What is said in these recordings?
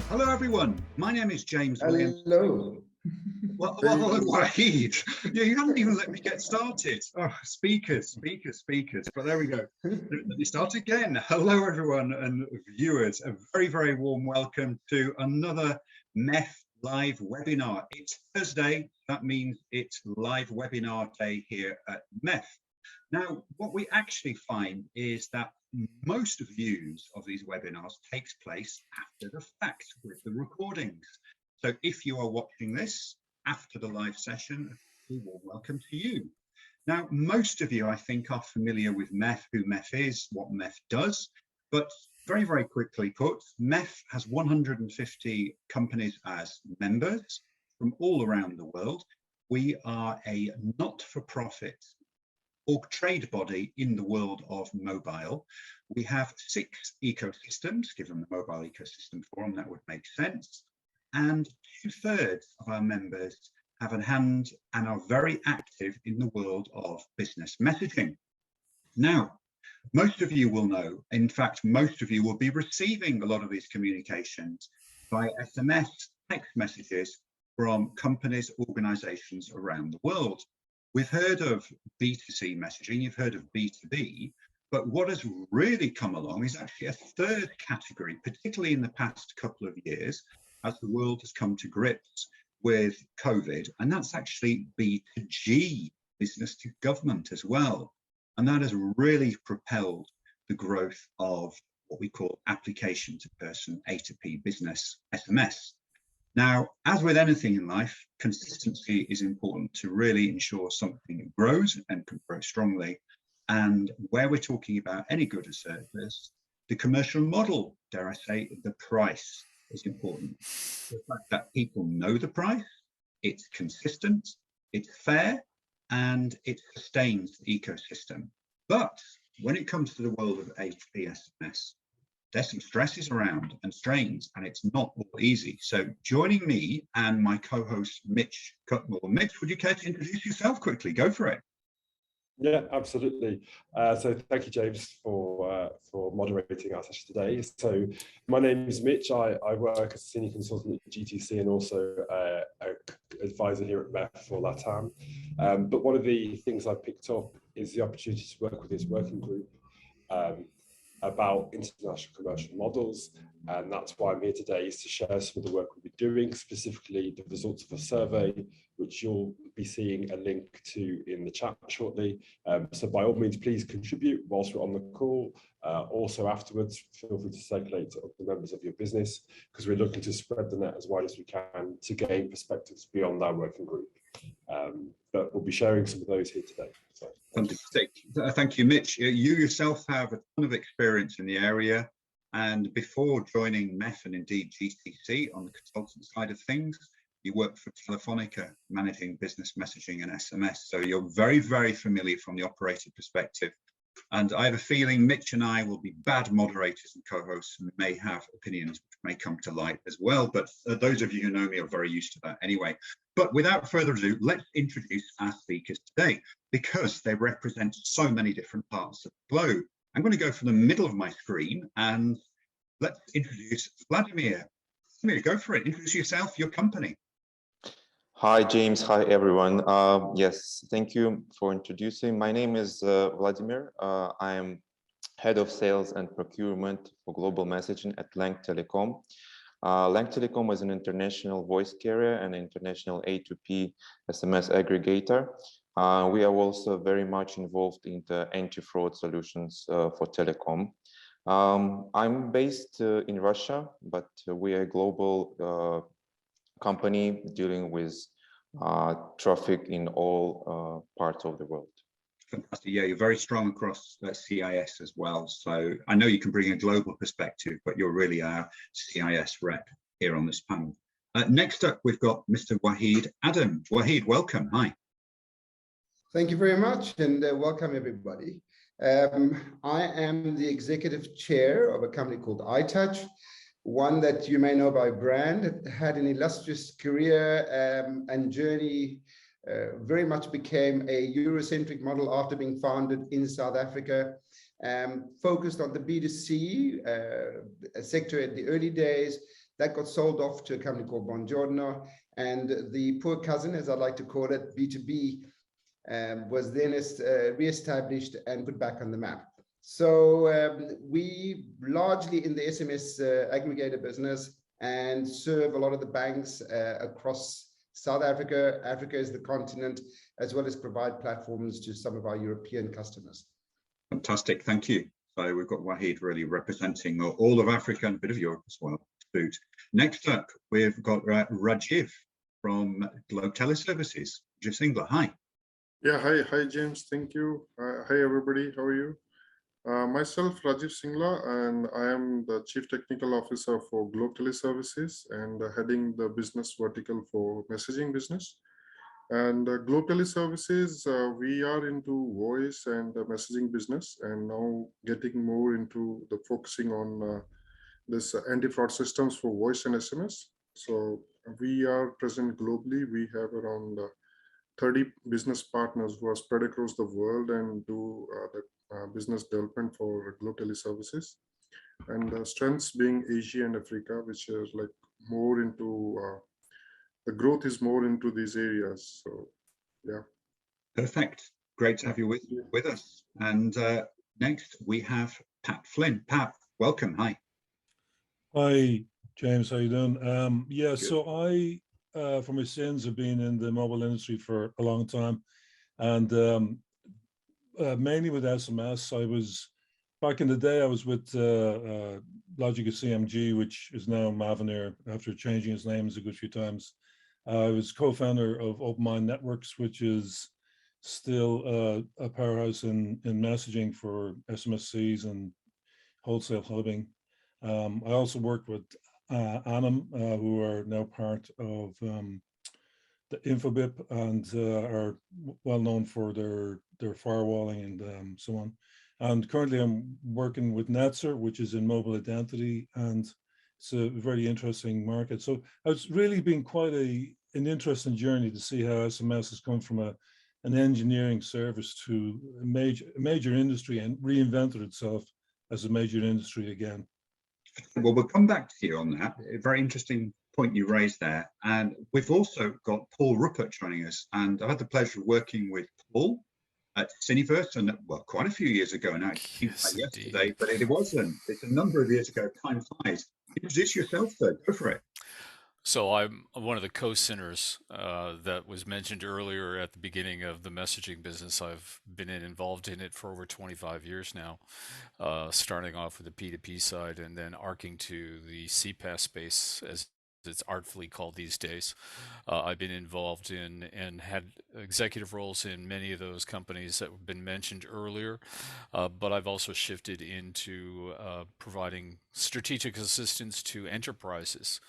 Hello, everyone. My name is James Williams. Hello. Well, Wahid, you haven't even let me get started. Oh, speakers. But there we go. Let me start again. Hello, everyone, and viewers. A very, very warm welcome to another MEF live webinar. It's Thursday. That means it's live webinar day here at MEF. Now, what we actually find is that most views of these webinars takes place after the fact with the recordings. So if you are watching this after the live session, a warm welcome to you. Now, most of you, I think, are familiar with MEF, who MEF is, what MEF does, but very, very quickly put, MEF has 150 companies as members from all around the world. We are a not-for-profit or trade body in the world of mobile. We have 6 ecosystems, given the mobile ecosystem forum, that would make sense. And 2/3 of our members have a hand and are very active in the world of business messaging. Now, most of you will know, in fact, most of you will be receiving a lot of these communications by SMS, text messages from companies, organizations around the world. We've heard of B2C messaging, you've heard of B2B, but what has really come along is actually a third category, particularly in the past couple of years, as the world has come to grips with COVID, and that's actually B2G, business to government as well. And that has really propelled the growth of what we call application to person, A2P business SMS. Now, as with anything in life, consistency is important to really ensure something grows and can grow strongly. And where we're talking about any good or service, the commercial model, dare I say, the price is important. The fact that people know the price, it's consistent, it's fair, and it sustains the ecosystem. But when it comes to the world of A2P SMS, there's some stresses around and strains, and it's not all easy. So joining me and my co-host, Mitch Cutmore. Mitch, would you care to introduce yourself quickly? Go for it. Yeah, absolutely. So thank you, James, for moderating our session today. So my name is Mitch. I work as a senior consultant at GTC and also an advisor here at MEF for LATAM. But one of the things I picked up is the opportunity to work with this working group about international commercial models, and that's why I'm here today, is to share some of the work we'll be doing, specifically the results of a survey, which you'll be seeing a link to in the chat shortly. So by all means, please contribute whilst we're on the call. Also afterwards, feel free to circulate to other members of your business, because we're looking to spread the net as wide as we can to gain perspectives beyond our working group. But we'll be sharing some of those here today. So, fantastic. Thank you, Mitch. You yourself have a ton of experience in the area, and before joining MEF and indeed GTC on the consultant side of things, you worked for Telefonica managing business messaging and SMS. So you're very, very familiar from the operator perspective. And I have a feeling Mitch and I will be bad moderators and co-hosts and may have opinions which may come to light as well. But those of you who know me are very used to that anyway. But without further ado, let's introduce our speakers today, because they represent so many different parts of the globe. I'm going to go from the middle of my screen and let's introduce Vladimir. Vladimir, go for it. Introduce yourself, your company. Hi, James. Hi, everyone. Yes, thank you for introducing. My name is Vladimir. I am head of sales and procurement for global messaging at Lang Telecom. Lang Telecom is an international voice carrier and international A2P SMS aggregator. We are also very much involved in the anti-fraud solutions for telecom. I'm based in Russia, but we are a global company dealing with traffic in all parts of the world. Fantastic. Yeah, you're very strong across CIS as well. So I know you can bring a global perspective, but you're really our CIS rep here on this panel. Next up, we've got Mr. Wahid Adam. Wahid, welcome. Hi. Thank you very much, and welcome everybody. I am the executive chair of a company called iTouch, one that you may know by brand. It had an illustrious career and journey, very much became a Eurocentric model after being founded in South Africa, focused on the B2C sector at the early days, That got sold off to a company called Buongiorno, and the poor cousin, as I like to call it, B2B, was then re-established and put back on the map. So we largely in the SMS aggregator business and serve a lot of the banks across South Africa. Africa is the continent, as well as provide platforms to some of our European customers. Fantastic, thank you. So we've got Wahid really representing all of Africa and a bit of Europe as well. Next up, we've got Rajiv from Globe Teleservices. Rajiv Singla, hi. Yeah, hi James, thank you. Hi everybody, how are you? Myself, Rajiv Singla, and I am the Chief Technical Officer for Globe Teleservices and heading the business vertical for messaging business. And Globe Teleservices, we are into voice and messaging business, and now getting more into the focusing on this anti-fraud systems for voice and SMS. So we are present globally. We have around 30 business partners who are spread across the world and do the business development for Globe Teleservices. And strengths being Asia and Africa, which is like more into the growth is more into these areas. So, yeah. Perfect. Great to have you with us. And next we have Pat Flynn. Pat, welcome. Hi. Hi, James. How you doing? Yeah, Good. so I, for my sins, have been in the mobile industry for a long time, and mainly with SMS. I was back in the day. I was with Logica CMG, which is now Mavenir, after changing its names a good few times. I was co-founder of OpenMind Networks, which is still a powerhouse in messaging for SMSCs and wholesale hubbing. I also worked with Anam, who are now part of the Infobip and are well known for their firewalling and so on. And currently I'm working with Netzer, which is in mobile identity, and it's a very interesting market. So it's really been quite an interesting journey to see how SMS has come from an engineering service to a major industry and reinvented itself as a major industry again. Well, we'll come back to you on that. A very interesting point you raised there. And we've also got Paul Ruppert joining us. And I've had the pleasure of working with Paul at Cineverse, and well, quite a few years ago now. It seems like yesterday, but it wasn't. It's a number of years ago. Time flies. Introduce yourself, sir. Go for it. So I'm one of the co-signers that was mentioned earlier at the beginning of the messaging business. I've been involved in it for over 25 years now, starting off with the P2P side and then arcing to the CPaaS space, as it's artfully called these days. I've been involved in and had executive roles in many of those companies that have been mentioned earlier, but I've also shifted into providing strategic assistance to enterprises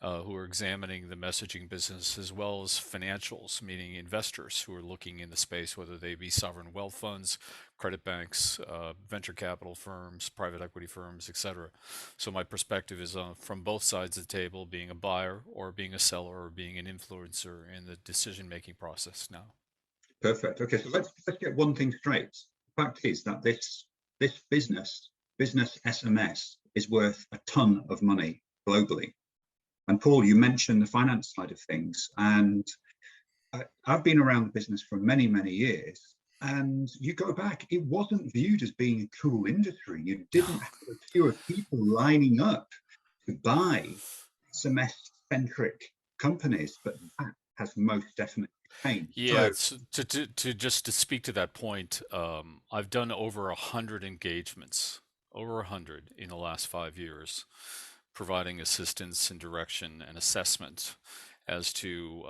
who are examining the messaging business, as well as financials, meaning investors who are looking in the space, whether they be sovereign wealth funds, credit banks, venture capital firms, private equity firms, etc. So my perspective is from both sides of the table, being a buyer or being a seller or being an influencer in the decision-making process now. Perfect. Okay, so let's get one thing straight. The fact is that this business SMS, is worth a ton of money globally. And Paul, you mentioned the finance side of things, and I've been around the business for many, many years, and you go back, it wasn't viewed as being a cool industry. You didn't have a queue of people lining up to buy SMS-centric companies, but that has most definitely changed. Yeah, so to speak to that point, I've done over 100 engagements, over 100 in the last 5 years, providing assistance and direction and assessment as to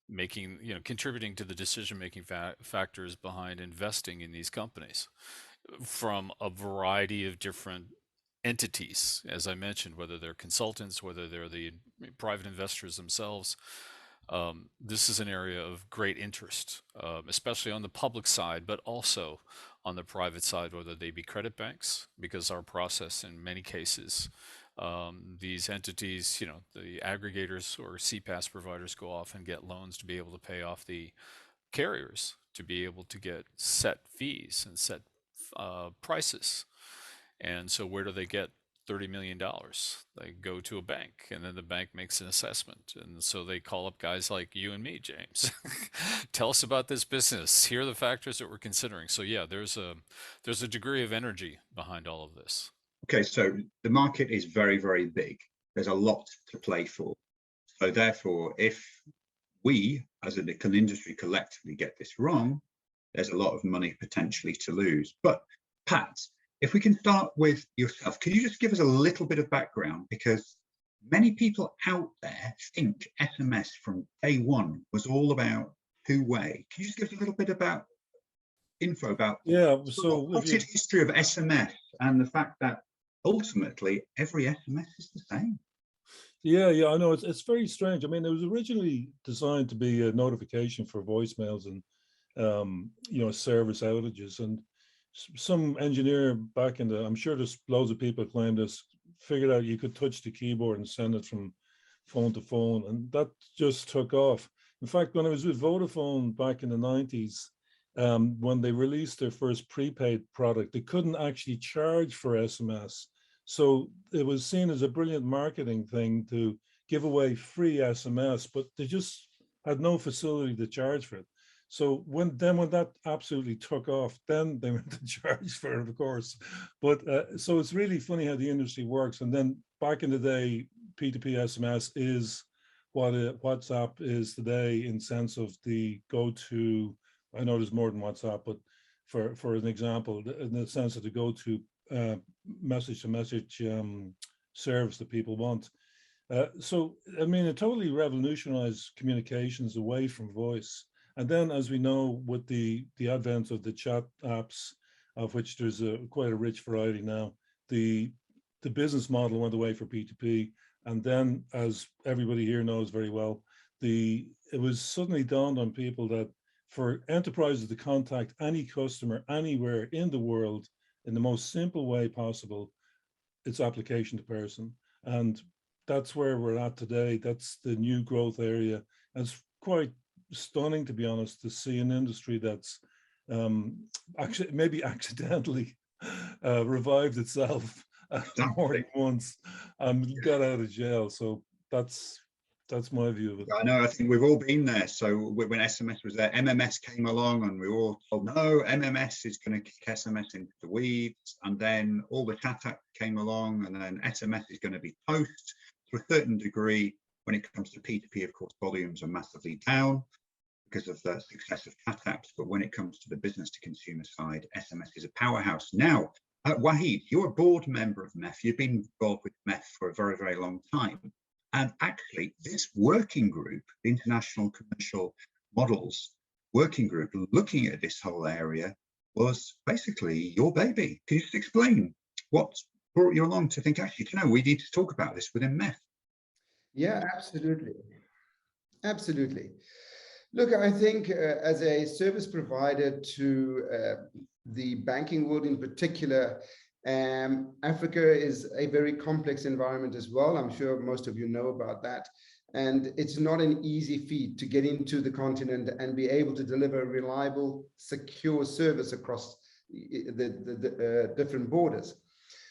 making, contributing to the decision-making factors behind investing in these companies from a variety of different entities, as I mentioned, whether they're consultants, whether they're the private investors themselves. This is an area of great interest, especially on the public side, but also on the private side, whether they be credit banks, because our process in many cases, these entities, the aggregators or CPaaS providers go off and get loans to be able to pay off the carriers, to be able to get set fees and set prices. And so where do they get $30 million. They go to a bank, and then the bank makes an assessment. And so they call up guys like you and me, James. Tell us about this business. Here are the factors that we're considering. So yeah, there's a degree of energy behind all of this. Okay, so the market is very, very big. There's a lot to play for. So therefore, if we as an industry collectively get this wrong, there's a lot of money potentially to lose. But Pat, if we can start with yourself, can you just give us a little bit of background? Because many people out there think SMS from day one was all about two-way. Can you just give us a little bit about info about what's the history of SMS and the fact that ultimately every SMS is the same? Yeah, I know it's very strange. I mean, it was originally designed to be a notification for voicemails and service outages, and some engineer back in the, I'm sure there's loads of people claim this, figured out you could touch the keyboard and send it from phone to phone, and that just took off. In fact, when I was with Vodafone back in the 90s, when they released their first prepaid product, they couldn't actually charge for SMS. So it was seen as a brilliant marketing thing to give away free SMS, but they just had no facility to charge for it. So when that absolutely took off, then they went to charge for it, of course. But so it's really funny how the industry works. And then back in the day, P2P SMS is what WhatsApp is today in sense of the go-to. I know there's more than WhatsApp, but for an example, in the sense of the go-to message-to-message service that people want. So I mean, it totally revolutionized communications away from voice. And then, as we know, with the advent of the chat apps, of which there's quite a rich variety now, the business model went away for P2P. And then, as everybody here knows very well, it was suddenly dawned on people that for enterprises to contact any customer anywhere in the world in the most simple way possible, it's application to person. And that's where we're at today. That's the new growth area. And it's quite stunning, to be honest, to see an industry that's actually maybe accidentally revived itself more than once and got out of jail. So that's my view of it. I know, I think we've all been there. So when SMS was there, MMS came along and we were all told, no, MMS is going to kick SMS into the weeds. And then all the chat apps came along, and then SMS is going to be toast to a certain degree. When it comes to P2P, of course, volumes are massively down because of the success of chat apps. But when it comes to the business to consumer side, SMS is a powerhouse. Now, Wahid, you're a board member of MEF. You've been involved with MEF for a very, very long time. And actually, this working group, the International Commercial Models Working Group, looking at this whole area, was basically your baby. Can you just explain what brought you along to think, actually, we need to talk about this within MEF? Yeah, absolutely. Absolutely. Look, I think as a service provider to the banking world in particular, Africa is a very complex environment as well. I'm sure most of you know about that. And it's not an easy feat to get into the continent and be able to deliver a reliable, secure service across the different borders.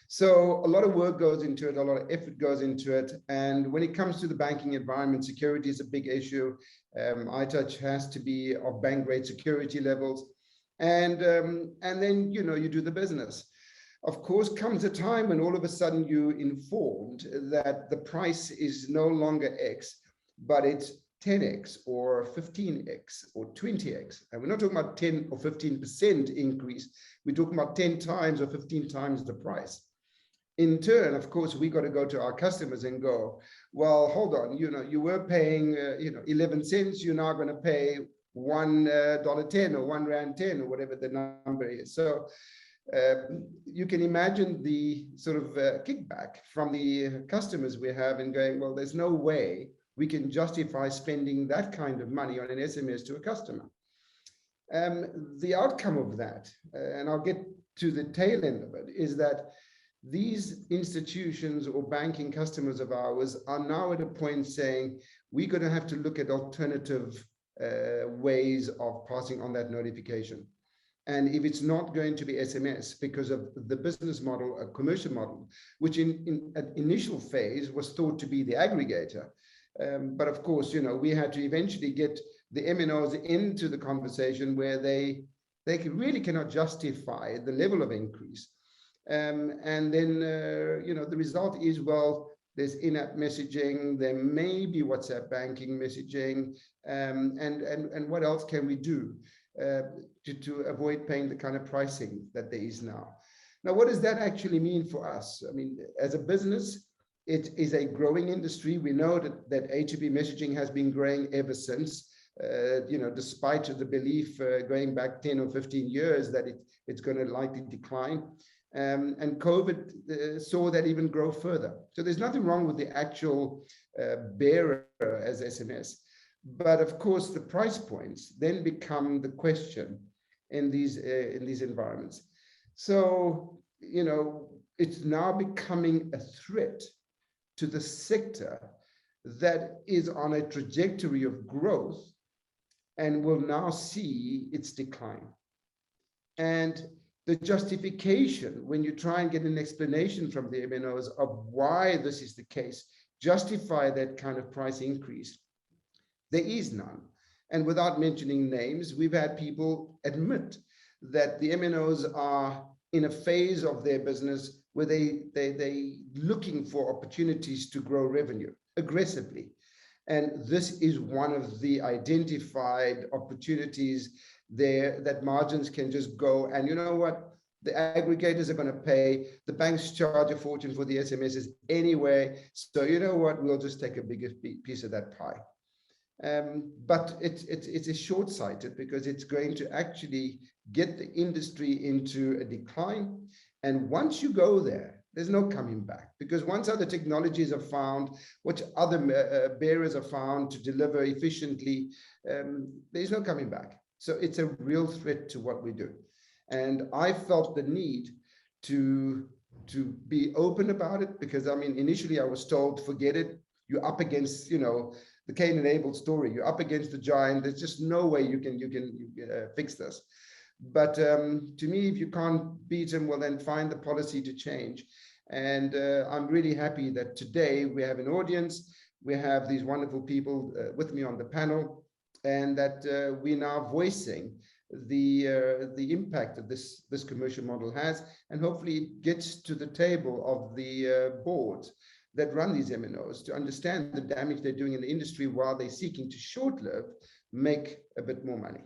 So a lot of work goes into it, a lot of effort goes into it. And when it comes to the banking environment, security is a big issue. iTouch has to be of bank grade security levels. And then, you do the business. Of course, comes a time when all of a sudden you're informed that the price is no longer X, but it's 10X or 15X or 20X. And we're not talking about 10 or 15% increase. We're talking about 10 times or 15 times the price. In turn, of course, we got to go to our customers and go, well, hold on, you were paying 11 cents, you're now going to pay $1.10 or R1.10 or whatever the number is. So you can imagine the sort of kickback from the customers we have and going, well, there's no way we can justify spending that kind of money on an SMS to a customer. The outcome of that, and I'll get to the tail end of it, is that these institutions or banking customers of ours are now at a point saying, we're going to have to look at alternative ways of passing on that notification. And if it's not going to be SMS because of the business model, a commercial model, which in an initial phase was thought to be the aggregator. But of course, we had to eventually get the MNOs into the conversation where they really cannot justify the level of increase. And then, the result is, well, there's in-app messaging, there may be WhatsApp banking messaging, and what else can we do to avoid paying the kind of pricing that there is now. Now, what does that actually mean for us? I mean, as a business, it is a growing industry. We know that A2P messaging has been growing ever since, despite the belief going back 10 or 15 years that it's going to likely decline. And COVID saw that even grow further. So there's nothing wrong with the actual bearer as SMS. But of course, the price points then become the question in these environments. So, it's now becoming a threat to the sector that is on a trajectory of growth and will now see its decline. And the justification, when you try and get an explanation from the MNOs of why this is the case, justify that kind of price increase, there is none. And without mentioning names, we've had people admit that the MNOs are in a phase of their business where they looking for opportunities to grow revenue aggressively. And this is one of the identified opportunities there that margins can just go. And you know what? The aggregators are going to pay. The banks charge a fortune for the SMSs anyway. So you know what? We'll just take a bigger piece of that pie. But it's short-sighted because it's going to actually get the industry into a decline. And once you go there, there's no coming back, because once other technologies are found, which other bearers are found to deliver efficiently, there's no coming back. So it's a real threat to what we do. And I felt the need to be open about it, because I mean, initially I was told, forget it. You're up against, the Cain and Abel story. You're up against the giant. There's just no way you can fix this. But to me, if you can't beat him, well, then find the policy to change. And I'm really happy that today we have an audience. We have these wonderful people with me on the panel, and that we're now voicing the impact that this commercial model has, and hopefully it gets to the table of the boards that run these MNOs to understand the damage they're doing in the industry while they're seeking to short-lived make a bit more money.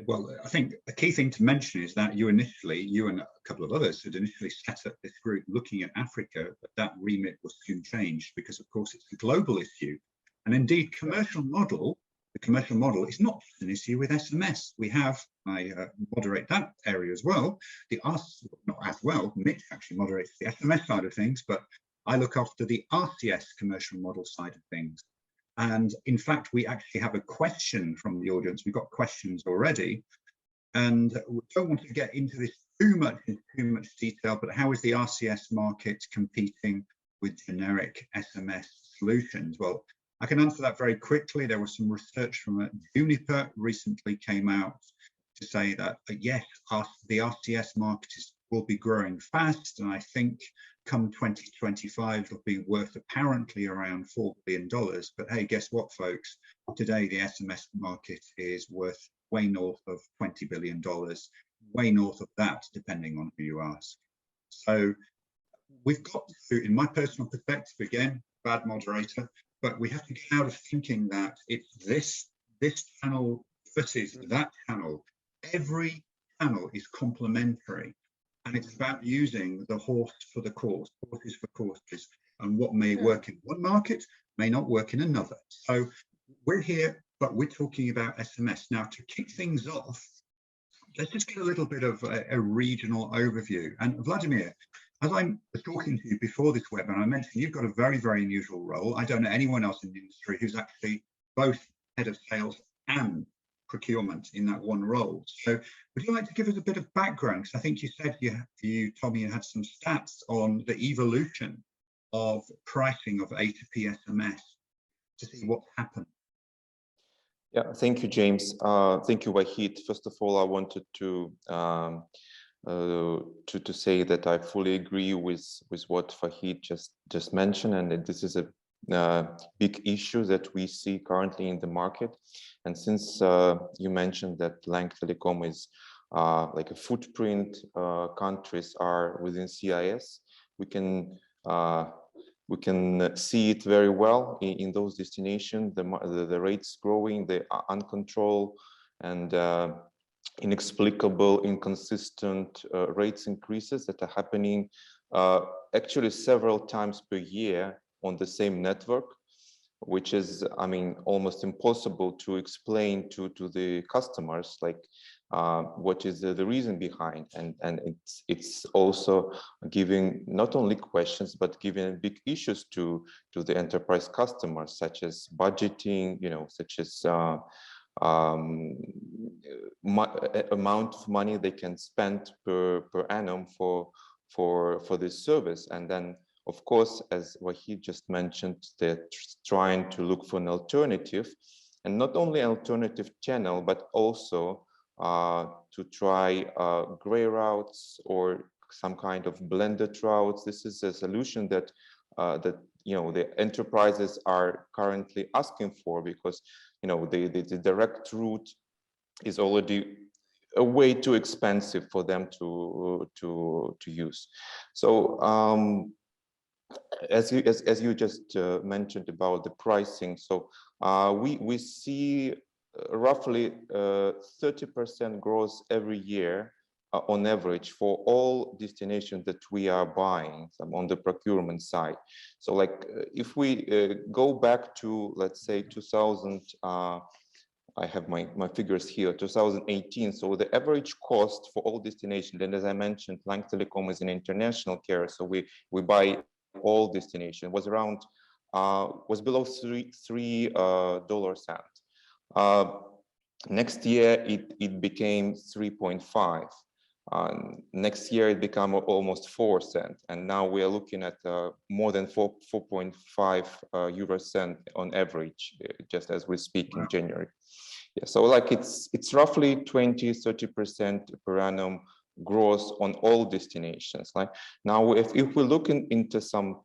Well, I think a key thing to mention is that you and a couple of others had initially set up this group looking at Africa, but that remit was soon changed because, of course, it's a global issue. And indeed, the commercial model is not just an issue with SMS. We have, I moderate that area as well. Not as well, Mitch actually moderates the SMS side of things, but I look after the RCS commercial model side of things. And in fact, we actually have a question from the audience. We've got questions already, and we don't want to get into this too much detail, but how is the RCS market competing with generic SMS solutions? Well, I can answer that very quickly. There was some research from Juniper recently came out to say that, yes, the RCS market will be growing fast, and I think come 2025 it'll be worth apparently around $4 billion. But hey, guess what, folks? Today the SMS market is worth way north of $20 billion, way north of that, depending on who you ask. So we've got to, in my personal perspective, again, bad moderator, but we have to get out of thinking that it's this channel versus that channel. Every channel is complementary. And it's about using the horse for the course, horses for courses, and what may work in one market may not work in another. So we're here, but we're talking about SMS. Now, to kick things off, let's just get a little bit of a regional overview. And Vladimir, as I was talking to you before this webinar, I mentioned you've got a very, very unusual role. I don't know anyone else in the industry who's actually both head of sales and procurement in that one role. So would you like to give us a bit of background? Because I think you said you told me you had some stats on the evolution of pricing of A2P SMS to see what's happened. Yeah, thank you, James. Thank you, Wahid. First of all, I wanted to say that I fully agree with what Fahid just mentioned, and that this is a big issue that we see currently in the market. And since you mentioned that Lang Telecom is like a footprint, countries are within CIS, we can see it very well in those destinations. The rates growing, the uncontrolled and inexplicable, inconsistent rates increases that are happening actually several times per year on the same network, which is, I mean, almost impossible to explain to the customers, like what is the reason behind, and it's also giving not only questions but giving big issues to the enterprise customers, such as budgeting, you know, such as amount of money they can spend per annum for this service. And then, of course, as Wahid just mentioned, they're trying to look for an alternative, and not only an alternative channel, but also to try gray routes or some kind of blended routes. This is a solution that you know, the enterprises are currently asking for, because you know the direct route is already way too expensive for them to use. So as you just mentioned about the pricing, so we see roughly 30% growth every year on average for all destinations that we are buying on the procurement side. So like if we go back to, let's say, 2000, I have my figures here, 2018. So the average cost for all destinations, and as I mentioned, Lang Telecom is an international carrier, so we buy all destinations, was around was below $3. Next year it became 3.5. Next year it became almost 4 cents, and now we are looking at more than 4.5 euro cent on average, just as we speak. Wow. In January. Yeah, so like it's roughly 20-30% per annum growth on all destinations. Like now, if we're looking into some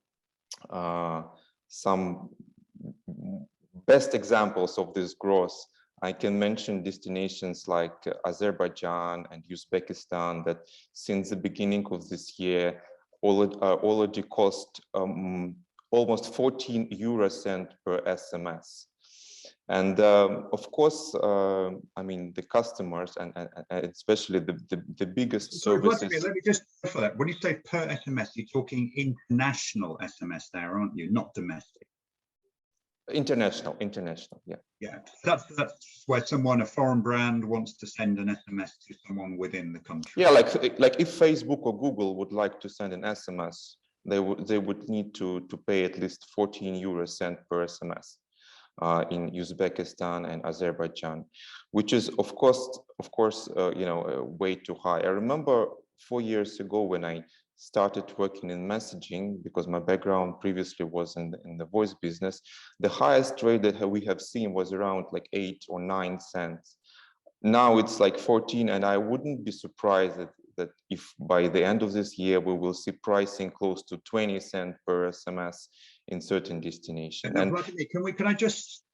best examples of this growth, I can mention destinations like Azerbaijan and Uzbekistan that since the beginning of this year already cost almost 14 euro cent per SMS. And of course, I mean, the customers and especially the biggest services. Let me just for that. When you say per SMS, you're talking international SMS there, aren't you? Not domestic. International, yeah. Yeah, that's where a foreign brand wants to send an SMS to someone within the country. Yeah, like if Facebook or Google would like to send an SMS, they would need to pay at least 14 euro cent per SMS. In Uzbekistan and Azerbaijan, which is of course you know, way too high. I remember 4 years ago when I started working in messaging, because my background previously was in the voice business, the highest rate that we have seen was around like 8 or 9 cents. Now it's like 14, and I wouldn't be surprised that if by the end of this year we will see pricing close to 20 cents per SMS in certain destinations. And Vladimir, can I just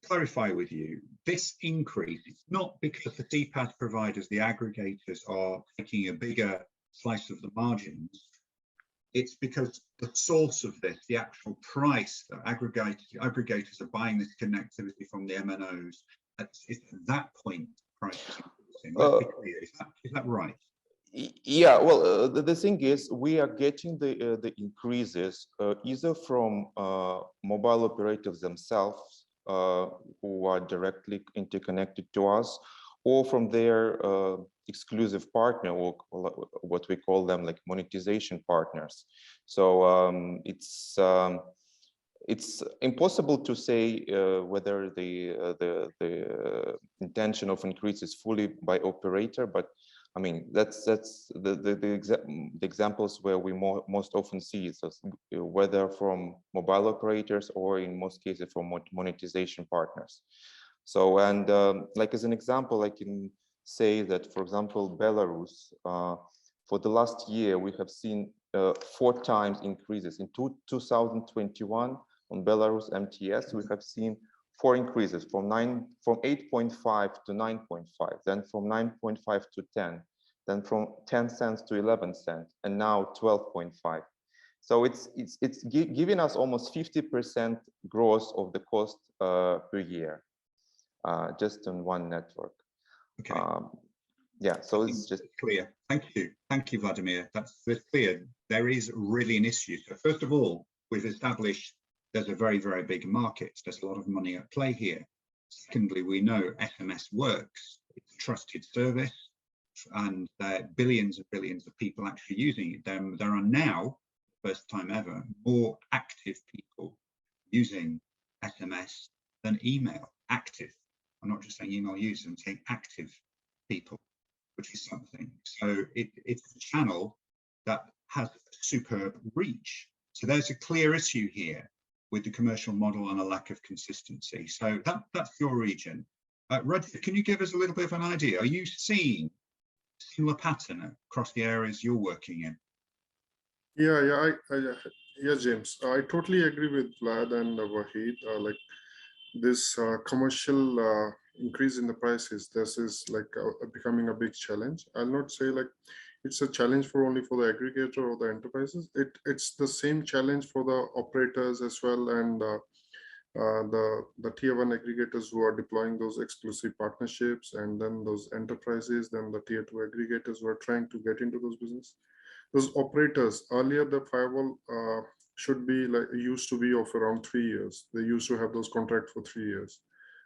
clarify with you, this increase, it's not because the CPaaS providers, the aggregators, are taking a bigger slice of the margins. It's because the source of this, the actual price that aggregators are buying this connectivity from the MNOs, it's at that point price is increasing. Is that right? Yeah, well, the thing is, we are getting the increases either from mobile operators themselves, who are directly interconnected to us, or from their exclusive partner, or what we call them, like monetization partners. So it's impossible to say whether the intention of increase is fully by operator, but I mean, that's the examples where we most often see it, so whether from mobile operators or in most cases from monetization partners. So, and like as an example, I can say that, for example, Belarus, for the last year, we have seen 4 times increases. In 2021, on Belarus MTS, we have seen 4 increases from 8.5 to 9.5, then from 9.5 to 10, then from 10 cents to 11 cents, and now 12.5. So it's giving us almost 50% growth of the cost per year, just on one network. Okay. Yeah, so it's just clear. Thank you, Vladimir. That's clear. There is really an issue. So first of all, we've established there's a very, very big market. There's a lot of money at play here. Secondly, we know SMS works. It's a trusted service, and there are billions and billions of people actually using it. There are now, first time ever, more active people using SMS than email. Active. I'm not just saying email users, I'm saying active people, which is something. So it's a channel that has superb reach. So there's a clear issue here with the commercial model and a lack of consistency. So that's your region. Rajiv, can you give us a little bit of an idea? Are you seeing a similar pattern across the areas you're working in? Yeah, James. I totally agree with Vlad and Wahid. Like this commercial increase in the prices, this is like becoming a big challenge. I'll not say like it's a challenge for only for the aggregator or the enterprises. It's the same challenge for the operators as well, and the tier 1 aggregators who are deploying those exclusive partnerships, and then those enterprises, then the tier 2 aggregators who are trying to get into those business. Those operators, earlier the firewall should be like used to be of around 3 years. They used to have those contracts for 3 years.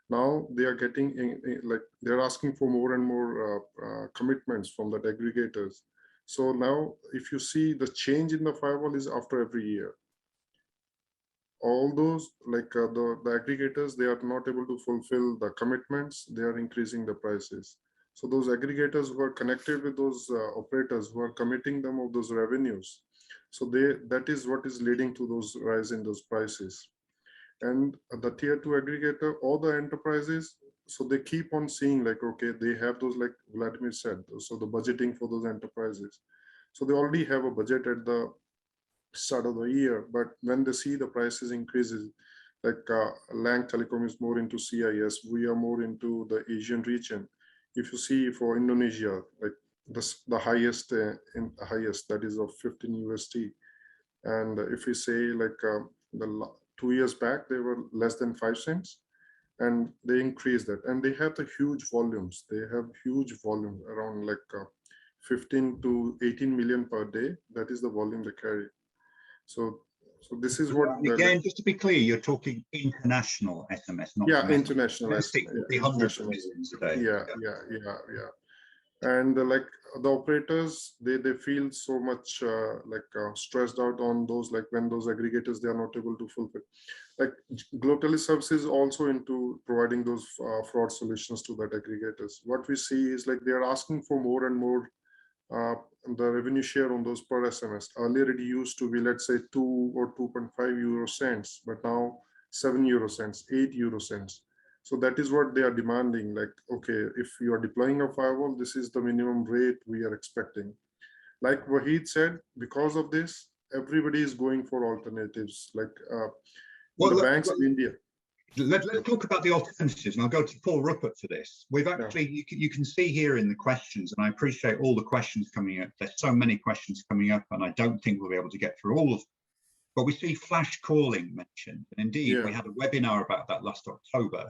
Now they are getting like they're asking for more and more commitments from the aggregators. So now if you see the change in the firewall is after every year. All those like the aggregators, they are not able to fulfill the commitments. They are increasing the prices. So those aggregators who are connected with those operators who are committing them of those revenues. So that is what is leading to those rise in those prices. And the tier 2 aggregator or the enterprises, so they keep on seeing like, okay, they have those, like Vladimir said, so the budgeting for those enterprises. So they already have a budget at the start of the year, but when they see the prices increases, like Lang Telecom is more into CIS, we are more into the Asian region. If you see for Indonesia, like the highest that is of 15 USD, and if we say like the 2 years back they were less than 5 cents, and they increased that, and they have the huge volumes. They have huge volume around like 15 to 18 million per day. That is the volume they carry. So this is what again, just to be clear, you're talking international SMS, not international SMS. Hundreds of millions a day. Yeah. And like the operators, they feel so much stressed out on those, like when those aggregators, they are not able to fulfill. Like Globe Tele Services also into providing those fraud solutions to that aggregators. What we see is like they are asking for more and more the revenue share on those per SMS. Earlier it used to be, let's say 2 or 2.5 euro cents, but now 7 euro cents, 8 euro cents. So that is what they are demanding. Like, okay, if you are deploying a firewall, this is the minimum rate we are expecting. Like Wahid said, because of this, everybody is going for alternatives. Like the banks in India. Let's talk about the alternatives, and I'll go to Paul Ruppert for this. We've actually, you can see here in the questions, and I appreciate all the questions coming up. There's so many questions coming up, and I don't think we'll be able to get through all of them. But we see flash calling mentioned, and indeed we had a webinar about that last October,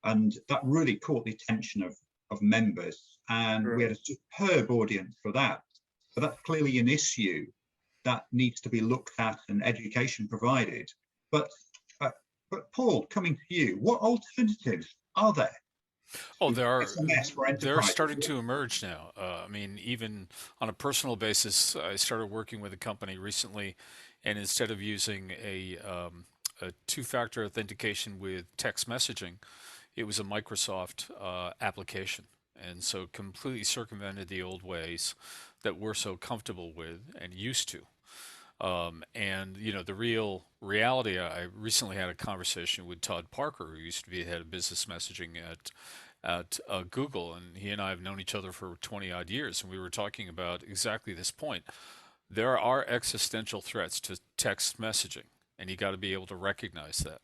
and that really caught the attention of members, and we had a superb audience for that. But that's clearly an issue that needs to be looked at and education provided. But Paul, coming to you, what alternatives are there? Oh, they're starting to emerge now. I mean, even on a personal basis, I started working with a company recently, and instead of using a two-factor authentication with text messaging, it was a Microsoft application, and so completely circumvented the old ways that we're so comfortable with and used to. And you know, the real reality, I recently had a conversation with Todd Parker, who used to be head of business messaging at Google, and he and I have known each other for 20 odd years, and we were talking about exactly this point. There are existential threats to text messaging, and you got to be able to recognize that.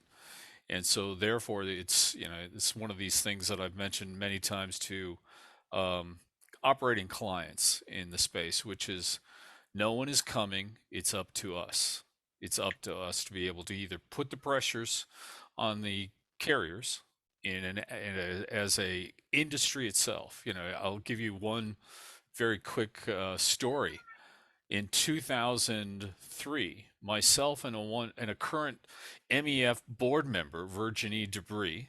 And so therefore it's, you know, it's one of these things that I've mentioned many times to operating clients in the space, which is no one is coming, it's up to us. It's up to us to be able to either put the pressures on the carriers as a industry itself. You know, I'll give you one very quick story. In 2003, myself and a current MEF board member, Virginie Debris,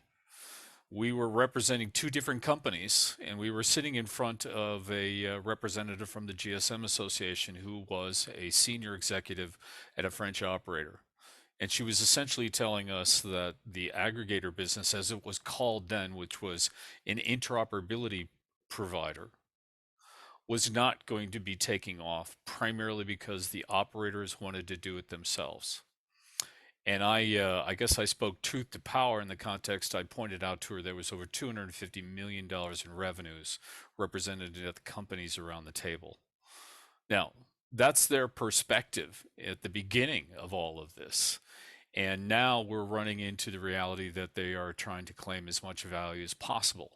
we were representing two different companies, and we were sitting in front of a representative from the GSM Association who was a senior executive at a French operator. And she was essentially telling us that the aggregator business, as it was called then, which was an interoperability provider, was not going to be taking off, primarily because the operators wanted to do it themselves. And I guess I spoke truth to power in the context. I pointed out to her there was over $250 million in revenues represented at the companies around the table. Now, that's their perspective at the beginning of all of this. And now we're running into the reality that they are trying to claim as much value as possible.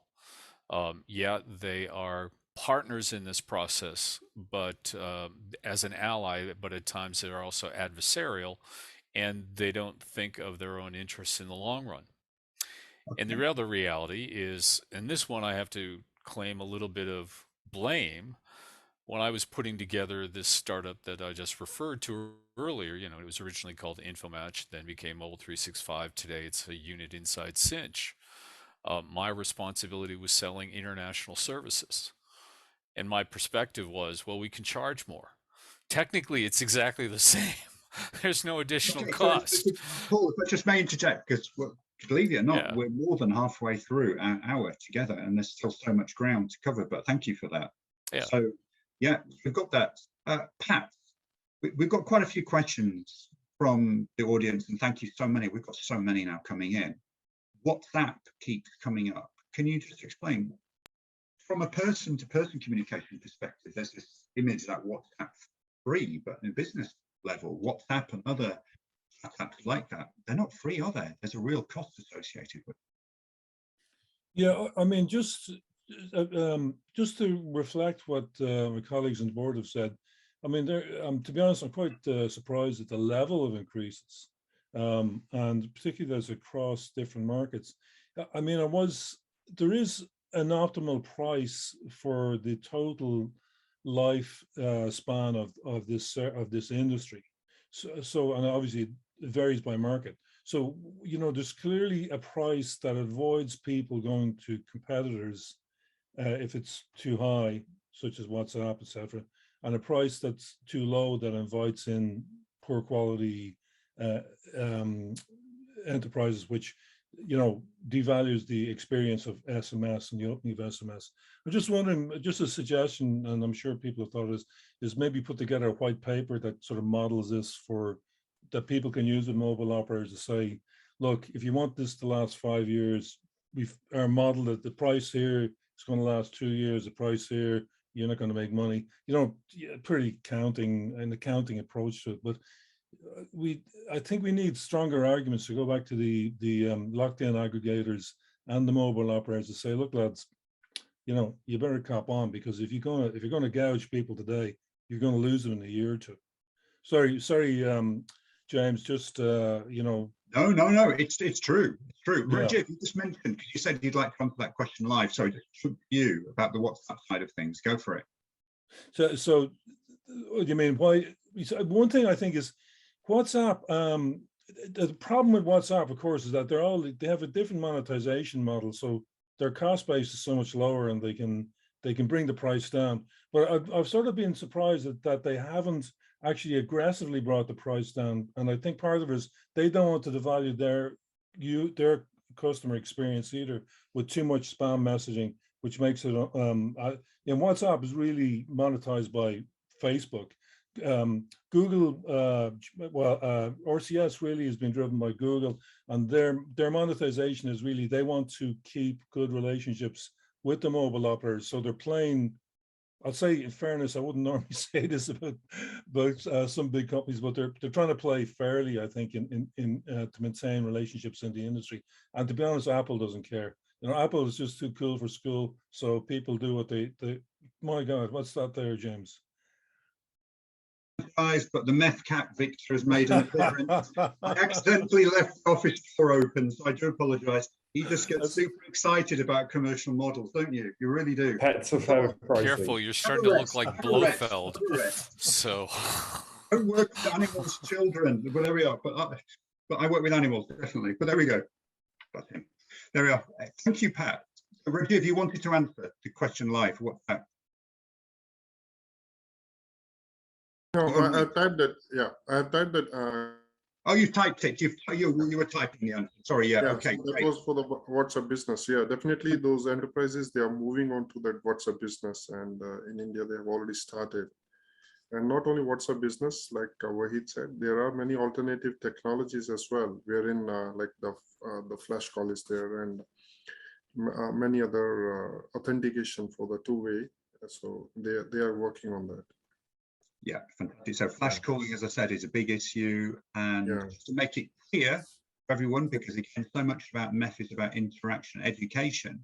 Yeah, they are partners in this process, but as an ally, but at times they are also adversarial, and they don't think of their own interests in the long run. And the other reality is, and this one I have to claim a little bit of blame. When I was putting together this startup that I just referred to earlier, you know, it was originally called InfoMatch, then became Mobile 365. Today it's a unit inside Cinch. My responsibility was selling international services. And my perspective was, well, we can charge more. Technically, it's exactly the same. There's no additional cost. Paul, if I just may interject, because believe it or not, we're more than halfway through our hour together, and there's still so much ground to cover, but thank you for that. Yeah. So, yeah, we've got that. Pat, we've got quite a few questions from the audience, and thank you so many. We've got so many now coming in. WhatsApp keeps coming up. Can you just explain, from a person-to-person communication perspective, there's this image that WhatsApp's free, but in business level, WhatsApp and other apps like that, they're not free, are they? There's a real cost associated with it. Yeah, I mean, just to reflect what my colleagues on the board have said, I mean, to be honest, I'm quite surprised at the level of increases, and particularly those across different markets. I mean, there is an optimal price for the total life span of this industry. So, and obviously it varies by market. So, you know, there's clearly a price that avoids people going to competitors if it's too high, such as WhatsApp, etc., and a price that's too low that invites in poor quality enterprises, which, you know, devalues the experience of SMS and the opening of SMS. I'm just wondering, just a suggestion, and I'm sure people have thought of this, is maybe put together a white paper that sort of models this that people can use with mobile operators to say, look, if you want this to last 5 years, our model that the price here is going to last 2 years, the price here, you're not going to make money. You know, pretty an accounting approach to it, but I think we need stronger arguments to go back to the lockdown aggregators and the mobile operators to say, look, lads, you know, you better cop on, because if you're going to gouge people today, you're going to lose them in a year or two. Sorry, James. Just you know. No. It's true. It's true. Yeah. Rajiv, you just mentioned, because you said you'd like to answer that question live. Sorry, just you about the WhatsApp side of things. Go for it. So you mean why? One thing I think is WhatsApp. The problem with WhatsApp, of course, is that they have a different monetization model. So their cost base is so much lower, and they can bring the price down. But I've sort of been surprised that they haven't actually aggressively brought the price down. And I think part of it is they don't want to devalue their customer experience either with too much spam messaging, which makes it. WhatsApp is really monetized by Facebook. Google, RCS really has been driven by Google, and their monetization is really, they want to keep good relationships with the mobile operators. So they're playing, I'll say in fairness, I wouldn't normally say this about some big companies, but they're trying to play fairly, I think, to maintain relationships in the industry. And to be honest, Apple doesn't care. You know, Apple is just too cool for school, so people do what they my God, what's that there, James? Guys, but the MEF Victor has made an appearance. I accidentally left the office door open, so I do apologise. He just gets super excited about commercial models, don't you? You really do. Pets are fair pricing. Careful, you're starting to look like Blofeld. So I don't work with animals, children. Well, there we are. But I work with animals, definitely. But there we go. That's him. There we are. Thank you, Pat. Reggie, if you wanted to answer the question live, what's that? No, I typed it. Yeah, I typed it. Oh, you typed it. You were typing the answer. Sorry. Yeah. Okay. So that was for the WhatsApp business. Yeah, definitely those enterprises, they are moving on to that WhatsApp business, and in India they have already started. And not only WhatsApp business, like Wahid said, there are many alternative technologies as well, wherein like the flash call is there, and many other authentication for the two-way. So they are working on that. Yeah, fantastic. So flash calling, as I said, is a big issue. And just to make it clear for everyone, because again, so much about MEF is about interaction, education,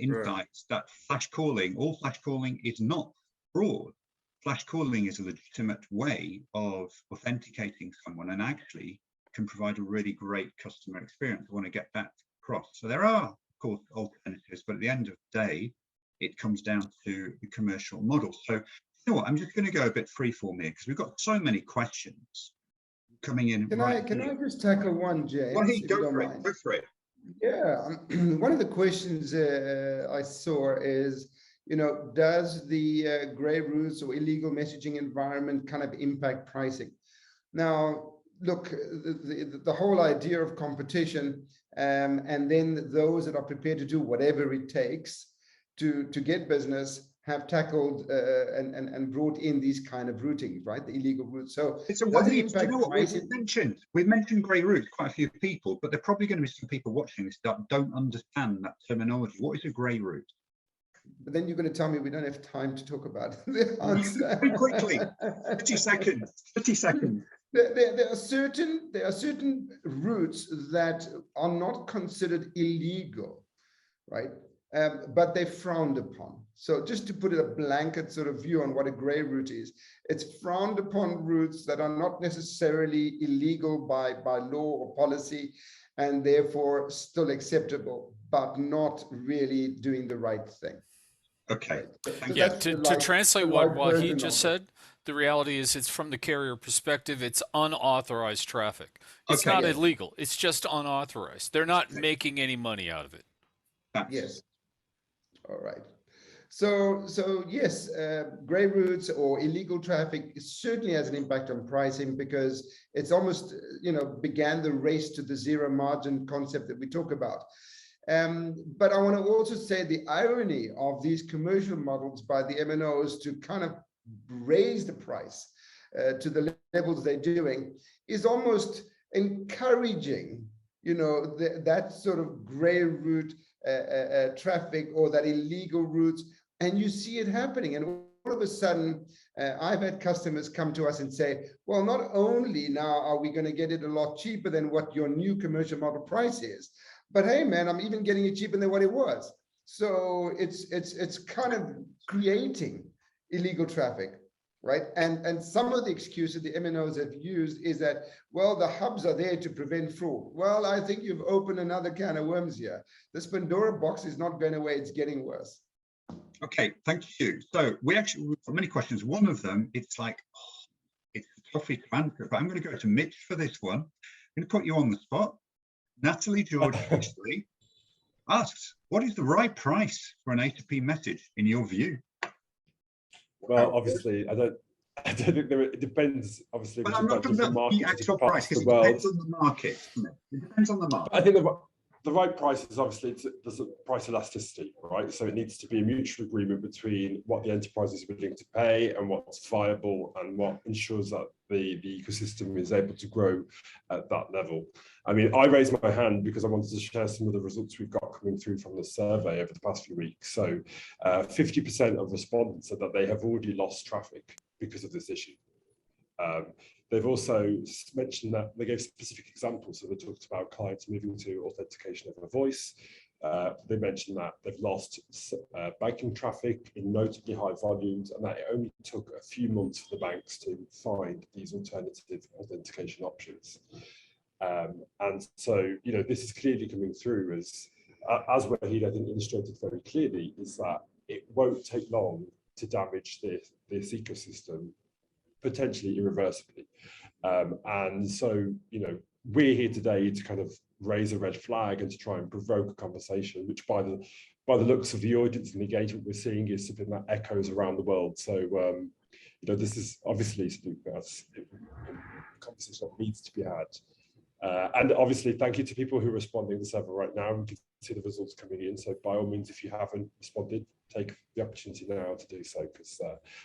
insights, that flash calling, all flash calling is not fraud. Flash calling is a legitimate way of authenticating someone and actually can provide a really great customer experience. I want to get that across. So there are, of course, alternatives, but at the end of the day, it comes down to the commercial model. So you know what, I'm just going to go a bit freeform here because we've got so many questions coming in. Can I just tackle one, James? Well, go for it. Yeah, one of the questions I saw is, you know, does the grey routes or illegal messaging environment kind of impact pricing? Now, look, the whole idea of competition and then those that are prepared to do whatever it takes to get business have tackled and brought in these kind of routing, right? The illegal routes. So what you know what we've mentioned grey routes, quite a few people, but there are probably going to be some people watching this that don't understand that terminology. What is a grey route? But then you're going to tell me we don't have time to talk about the answer. Very quickly, 30 seconds. 30 seconds. There are certain routes that are not considered illegal, right? But they're frowned upon. So just to put a blanket sort of view on what a grey route is, it's frowned upon routes that are not necessarily illegal by law or policy, and therefore still acceptable, but not really doing the right thing. Okay. So yeah, to translate what he just said, the reality is it's from the carrier perspective, it's unauthorized traffic. It's not illegal, it's just unauthorized. They're not making any money out of it. Yes. All right. So yes, grey routes or illegal traffic certainly has an impact on pricing because it's almost, you know, began the race to the zero margin concept that we talk about. But I want to also say the irony of these commercial models by the MNOs to kind of raise the price to the levels they're doing is almost encouraging, you know, that sort of grey route traffic or that illegal routes, and you see it happening. And all of a sudden, I've had customers come to us and say, well, not only now are we going to get it a lot cheaper than what your new commercial model price is, but hey, man, I'm even getting it cheaper than what it was. So it's kind of creating illegal traffic, right? And some of the excuses the MNOs have used is that, well, the hubs are there to prevent fraud. Well, I think you've opened another can of worms here. This Pandora box is not going away, it's getting worse. Okay, thank you. So we've got many questions. One of them, it's like, it's tough to answer, but I'm going to go to Mitch for this one. I'm going to put you on the spot. Natalie George History asks, what is the right price for an A2P message in your view? Well, obviously, I don't think it depends. Obviously, but I'm not talking about the actual price because it depends on the market. It depends on the market. I think the right price is obviously there's a price elasticity, right? So it needs to be a mutual agreement between what the enterprise is willing to pay and what's viable and what ensures that the ecosystem is able to grow at that level. I mean, I raised my hand because I wanted to share some of the results we've got coming through from the survey over the past few weeks. So 50% of respondents said that they have already lost traffic because of this issue. They've also mentioned that they gave specific examples. So they talked about clients moving to authentication over voice. They mentioned that they've lost banking traffic in notably high volumes, and that it only took a few months for the banks to find these alternative authentication options. And so, you know, this is clearly coming through as Wahid, I think, illustrated very clearly, is that it won't take long to damage this ecosystem, potentially irreversibly. And so, you know, we're here today to kind of raise a red flag and to try and provoke a conversation, which by the looks of the audience and the engagement we're seeing is something that echoes around the world. So, you know, this is obviously something that's a conversation that needs to be had. And obviously, thank you to people who are responding to the server right now. We can see the results coming in. So by all means, if you haven't responded, take the opportunity now to do so, because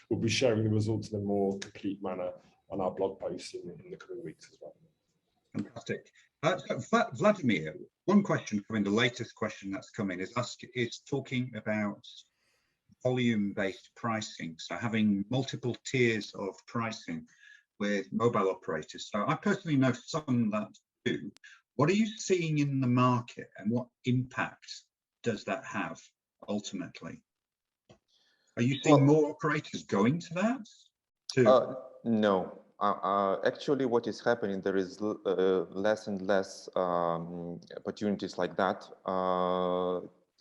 we'll be sharing the results in a more complete manner on our blog posts in the coming weeks as well. Fantastic. So Vladimir, one question coming, the latest question that's coming is talking about volume-based pricing. So having multiple tiers of pricing with mobile operators. So I personally know some that do. What are you seeing in the market, and what impact does that have ultimately? Are you seeing more operators going to that? No. Actually, what is happening, there is less and less opportunities like that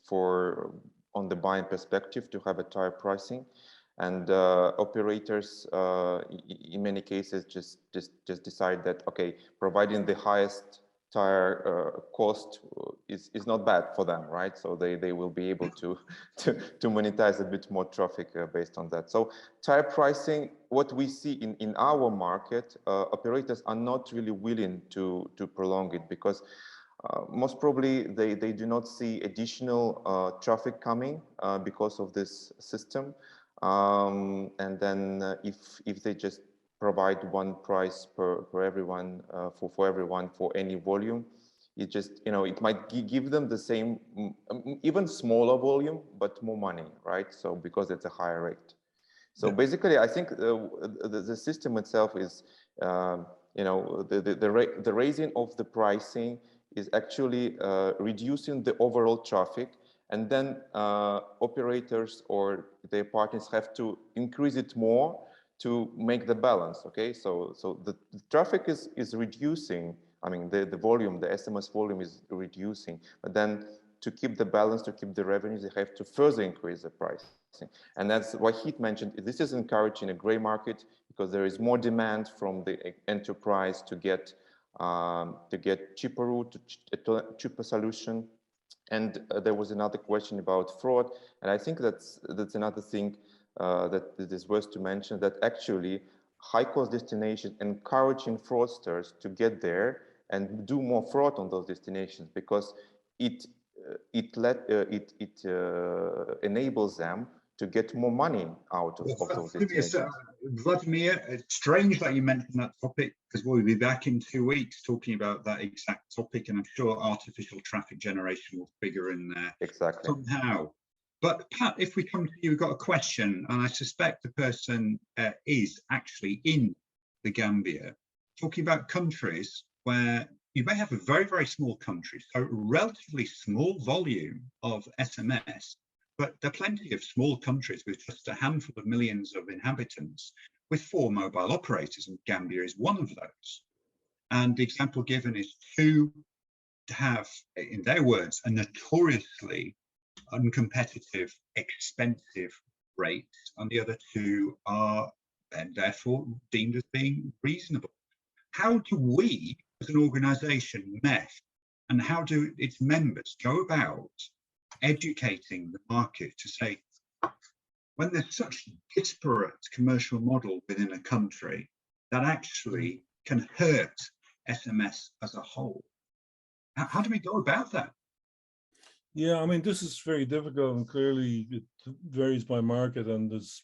for on the buying perspective to have a tier pricing, and operators in many cases just decide that, okay, providing the highest tier cost is not bad for them, right? So they will be able to monetize a bit more traffic based on that. So tier pricing, what we see in our market, operators are not really willing to prolong it, because most probably they do not see additional traffic coming because of this system. And then if they just provide one price for everyone, for everyone for any volume, it just, you know, it might give them the same, even smaller volume, but more money, right? So because it's a higher rate. So basically, I think the system itself is, you know, the raising of the pricing is actually reducing the overall traffic, and then operators or their partners have to increase it more to make the balance. Okay, so the traffic is reducing. I mean, the volume, the SMS volume is reducing, but then to keep the balance, to keep the revenues, they have to further increase the pricing. And that's what Wahid mentioned. This is encouraging a gray market, because there is more demand from the enterprise to get cheaper route, to cheaper solution. And there was another question about fraud, and I think that's another thing that is worth to mention, that actually high-cost destinations encouraging fraudsters to get there and do more fraud on those destinations, because it enables them to get more money out of those destinations. Vladimir, it's strange that you mentioned that topic, because we'll be back in 2 weeks talking about that exact topic, and I'm sure artificial traffic generation will figure in there somehow. But Pat, if we come to you, we've got a question, and I suspect the person is actually in the Gambia, talking about countries where you may have a very, very small country, so relatively small volume of SMS, but there are plenty of small countries with just a handful of millions of inhabitants with 4 mobile operators, and Gambia is one of those. And the example given is to have, in their words, a notoriously uncompetitive, expensive rates, and the other 2 are then therefore deemed as being reasonable. How do we, as an organization, MEF, and how do its members go about educating the market to say, when there's such disparate commercial model within a country that actually can hurt SMS as a whole? How do we go about that? Yeah, I mean, this is very difficult, and clearly it varies by market. And there's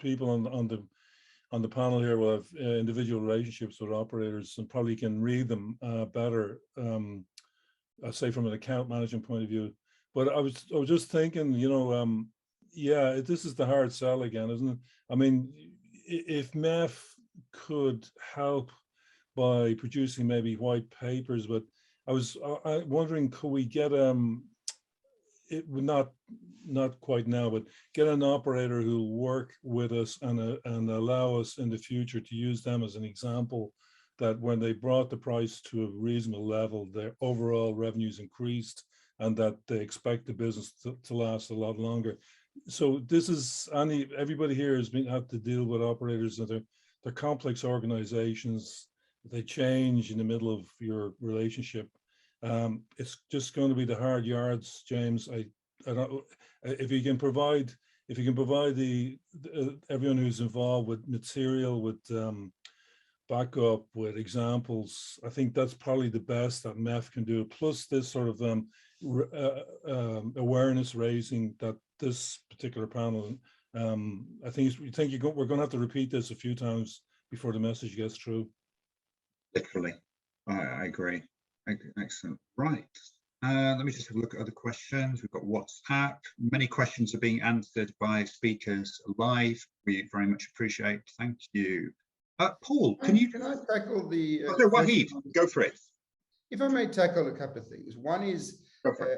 people on the panel here will have individual relationships with operators and probably can read them better. I say from an account management point of view. But I was just thinking, you know, yeah, this is the hard sell again, isn't it? I mean, if MEF could help by producing maybe white papers, but I was wondering, could we get it would not quite now, but get an operator who'll work with us and allow us in the future to use them as an example, that when they brought the price to a reasonable level, their overall revenues increased, and that they expect the business to last a lot longer. So this is, everybody here has had to deal with operators that they're complex organizations. They change in the middle of your relationship. It's just going to be the hard yards, James. I don't, if you can provide the everyone who's involved with material, with backup, with examples, I think that's probably the best that MEF can do. Plus this sort of awareness raising that this particular panel. I think we're going to have to repeat this a few times before the message gets through. Literally, I agree. Excellent. Right. Let me just have a look at other questions. We've got WhatsApp. Many questions are being answered by speakers live. We very much appreciate. Thank you. Paul, can I tackle the? Wahid, go for it. If I may tackle a couple of things. One is,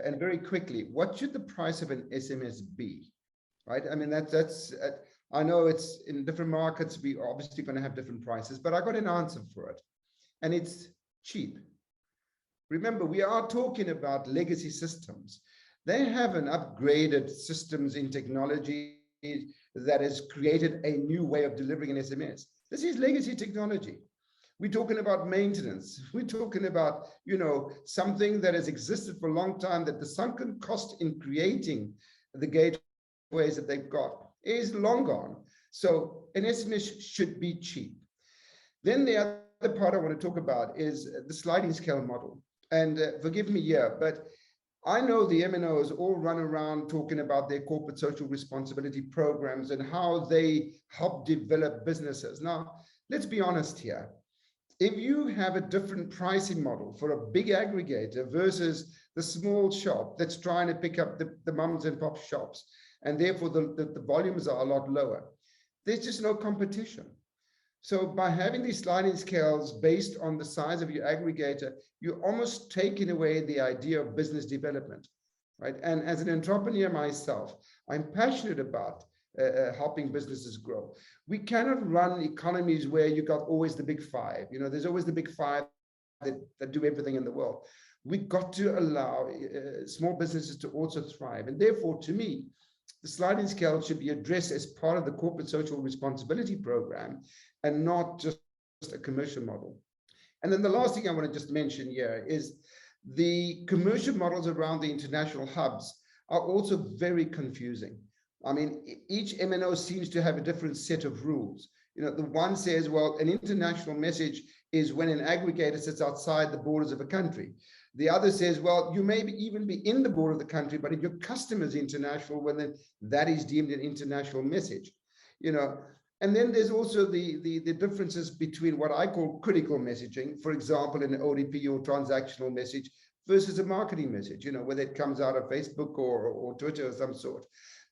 and very quickly, what should the price of an SMS be? Right. I mean, that's. I know it's in different markets. We obviously going to have different prices, but I got an answer for it, and it's cheap. Remember, we are talking about legacy systems. They haven't upgraded systems in technology that has created a new way of delivering an SMS. This is legacy technology. We're talking about maintenance. We're talking about, you know, something that has existed for a long time, that the sunken cost in creating the gateways that they've got is long gone. So an SMS should be cheap. Then the other part I want to talk about is the sliding scale model. And forgive me here, but I know the MNOs all run around talking about their corporate social responsibility programs and how they help develop businesses. Now, let's be honest here. If you have a different pricing model for a big aggregator versus the small shop that's trying to pick up the mums and pop shops, and therefore the volumes are a lot lower, there's just no competition. So by having these sliding scales based on the size of your aggregator, you're almost taking away the idea of business development, right? And as an entrepreneur myself, I'm passionate about helping businesses grow. We cannot run economies where you got always the big five. You know, there's always the big five that do everything in the world. We've got to allow small businesses to also thrive. And therefore, to me, the sliding scale should be addressed as part of the corporate social responsibility program and not just a commercial model. And then the last thing I want to just mention here is the commercial models around the international hubs are also very confusing. I mean, each MNO seems to have a different set of rules. You know, the one says, well, an international message is when an aggregator sits outside the borders of a country. The other says, well, you may even be in the border of the country, but if your customer is international, well, then that is deemed an international message. You know, and then there's also the differences between what I call critical messaging, for example, an ODP or transactional message versus a marketing message, you know, whether it comes out of Facebook or Twitter or some sort.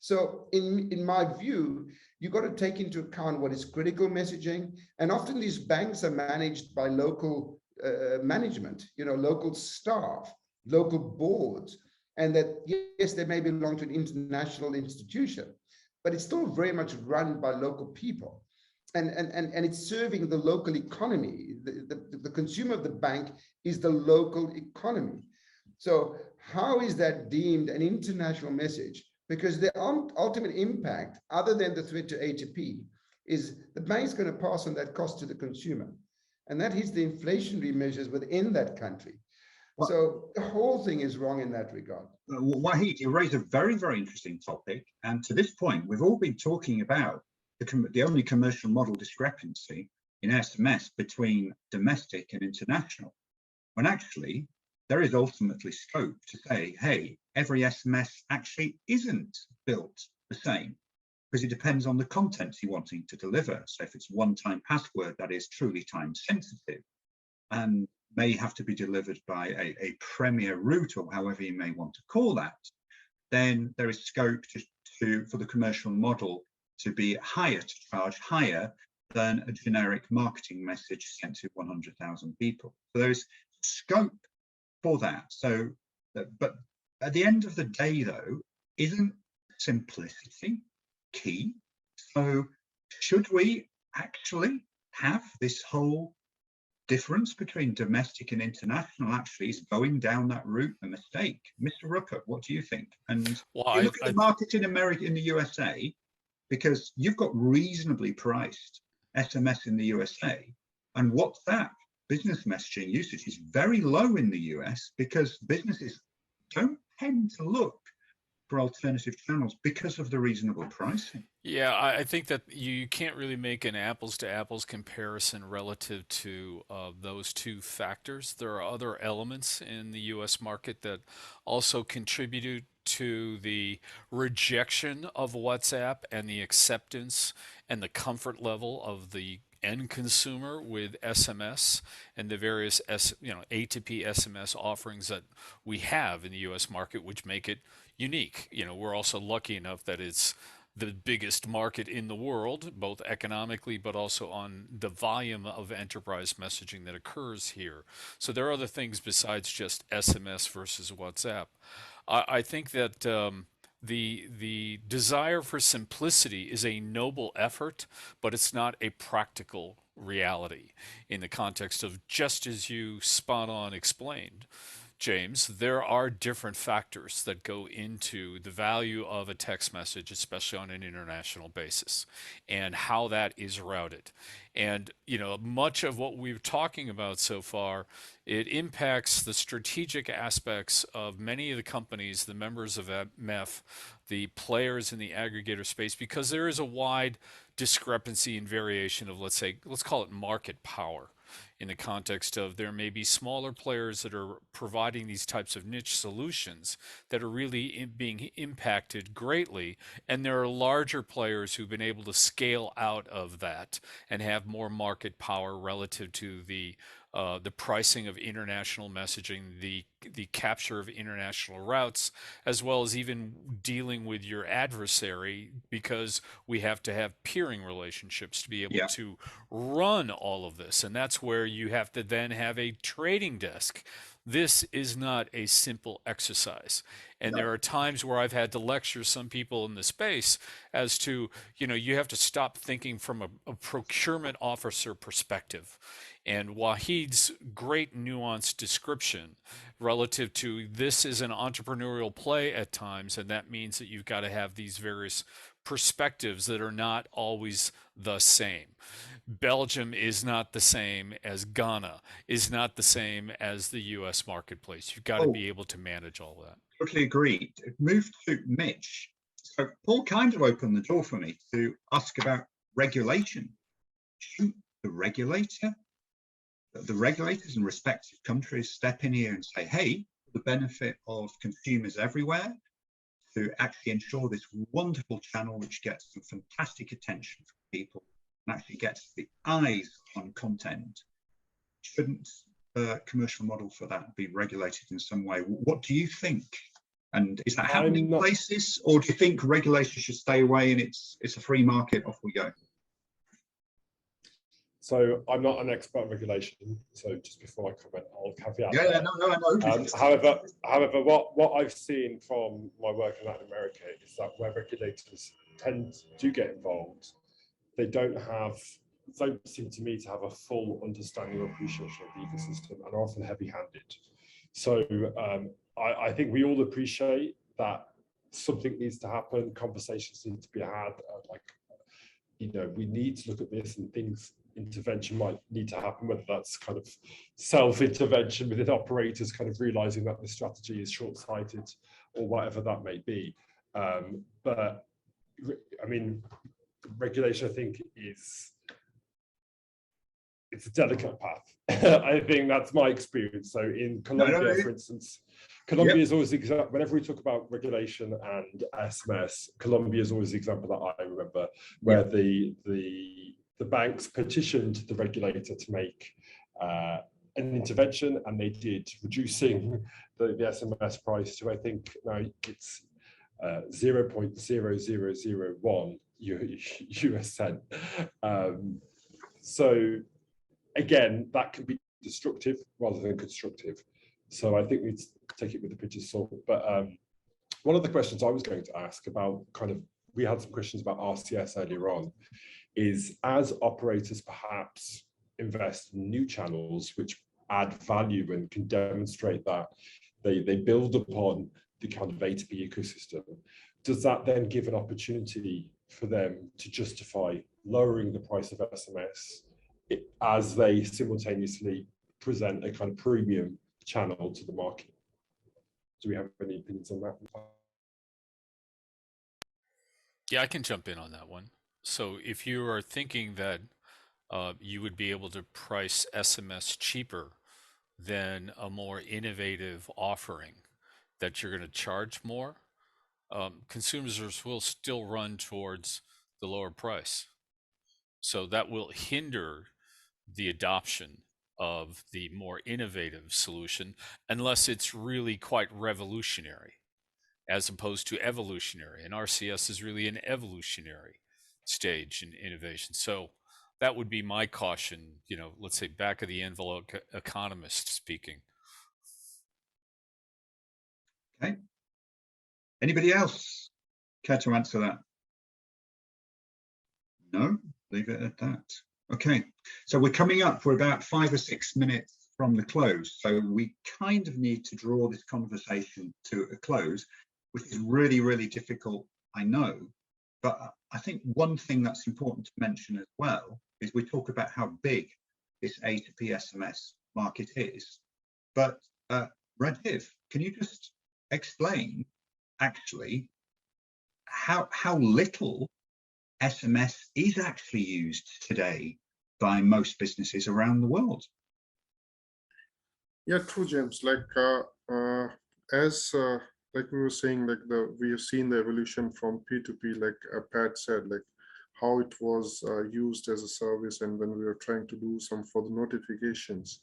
So in my view, you've got to take into account what is critical messaging. And often these banks are managed by local management, you know, local staff, local boards, and that, yes, they may belong to an international institution, but it's still very much run by local people. And it's serving the local economy. The consumer of the bank is the local economy. So how is that deemed an international message? Because the ultimate impact, other than the threat to A2P, is the bank's going to pass on that cost to the consumer. And that hits the inflationary measures within that country. Well, so the whole thing is wrong in that regard. Wahid, you raised a very, very interesting topic. And to this point, we've all been talking about the only commercial model discrepancy in SMS between domestic and international, when actually there is ultimately scope to say, hey, every SMS actually isn't built the same, because it depends on the content you're wanting to deliver. So if it's one-time password that is truly time sensitive and may have to be delivered by a premier route, or however you may want to call that, then there is scope for the commercial model to be higher, to charge higher than a generic marketing message sent to 100,000 people. So there's scope for that. So, but at the end of the day, though, isn't simplicity key? So should we actually have this whole difference between domestic and international actually is going down that route a mistake? Mr. Ruppert, what do you think? And Well, you look at the market in America, in the USA, because you've got reasonably priced SMS in the USA, and WhatsApp business messaging usage is very low in the US because businesses don't tend to look for alternative channels because of the reasonable pricing. Yeah, I think that you can't really make an apples to apples comparison relative to those two factors. There are other elements in the US market that also contributed to the rejection of WhatsApp and the acceptance and the comfort level of the end consumer with SMS and the various A2P SMS offerings that we have in the US market, which make it unique. We're also lucky enough that it's the biggest market in the world, both economically, but also on the volume of enterprise messaging that occurs here. So there are other things besides just SMS versus WhatsApp. I think that the desire for simplicity is a noble effort, but it's not a practical reality in the context of, just as you spot on explained, James, there are different factors that go into the value of a text message, especially on an international basis, and how that is routed. And, much of what we're talking about so far, it impacts the strategic aspects of many of the companies, the members of MEF, the players in the aggregator space, because there is a wide discrepancy and variation of, let's call it market power, in the context of there may be smaller players that are providing these types of niche solutions that are really being impacted greatly, and there are larger players who've been able to scale out of that and have more market power relative to the pricing of international messaging, the capture of international routes, as well as even dealing with your adversary, because we have to have peering relationships to be able to run all of this. And that's where you have to then have a trading desk. This is not a simple exercise. And there are times where I've had to lecture some people in the space as to, you have to stop thinking from a procurement officer perspective. And Wahid's great nuanced description relative to this is an entrepreneurial play at times, and that means that you've got to have these various perspectives that are not always the same. Belgium is not the same as Ghana, is not the same as the US marketplace. You've got to be able to manage all that. Totally agreed. Move to Mitch. So Paul kind of opened the door for me to ask about regulation. Should the regulators in respective countries step in here and say, hey, for the benefit of consumers everywhere, to actually ensure this wonderful channel which gets some fantastic attention from people and actually gets the eyes on content, shouldn't the commercial model for that be regulated in some way? What do you think? And is that happening in places, or do you think regulators should stay away and it's a free market, off we go? So I'm not an expert in regulation, so just before I comment, I'll caveat. Yeah, no, I know. However, what I've seen from my work in Latin America is that where regulators do get involved, they don't seem to me to have a full understanding or appreciation of the ecosystem, and are often heavy-handed. So I think we all appreciate that something needs to happen, conversations need to be had, we need to look at this, and intervention might need to happen, whether that's kind of self-intervention within operators kind of realizing that the strategy is short-sighted or whatever that may be. But I mean, regulation, I think, is it's a delicate path. I think that's my experience. So in Colombia, for instance, Colombia is always the example. Whenever we talk about regulation and SMS, Colombia is always the example that I remember, where the banks petitioned the regulator to make an intervention, and they did, reducing the SMS price to, I think now it's 0.0001 US cent. So again, that can be destructive rather than constructive. So I think we need to take it with a pinch of salt. But one of the questions I was going to ask about, we had some questions about RCS earlier on, is as operators perhaps invest in new channels which add value and can demonstrate that they build upon the kind of A2P ecosystem, does that then give an opportunity for them to justify lowering the price of SMS as they simultaneously present a kind of premium channel to the market? Do we have any opinions on that? Yeah, I can jump in on that one. So if you are thinking that you would be able to price SMS cheaper than a more innovative offering that you're going to charge more, consumers will still run towards the lower price. So that will hinder the adoption of the more innovative solution unless it's really quite revolutionary as opposed to evolutionary. And RCS is really an evolutionary stage in innovation. So that would be my caution, let's say back of the envelope economist speaking. Okay. Anybody else care to answer that? No? Leave it at that. Okay, so we're coming up for about 5 or 6 minutes from the close. So we kind of need to draw this conversation to a close, which is really, really difficult, I know. But I think one thing that's important to mention as well is we talk about how big this A2P SMS market is. But Rajiv, can you just explain actually how little SMS is actually used today by most businesses around the world? Yeah, true, James. Like we were saying, we have seen the evolution from P2P, like Pat said, like how it was used as a service, and when we were trying to do some for the notifications.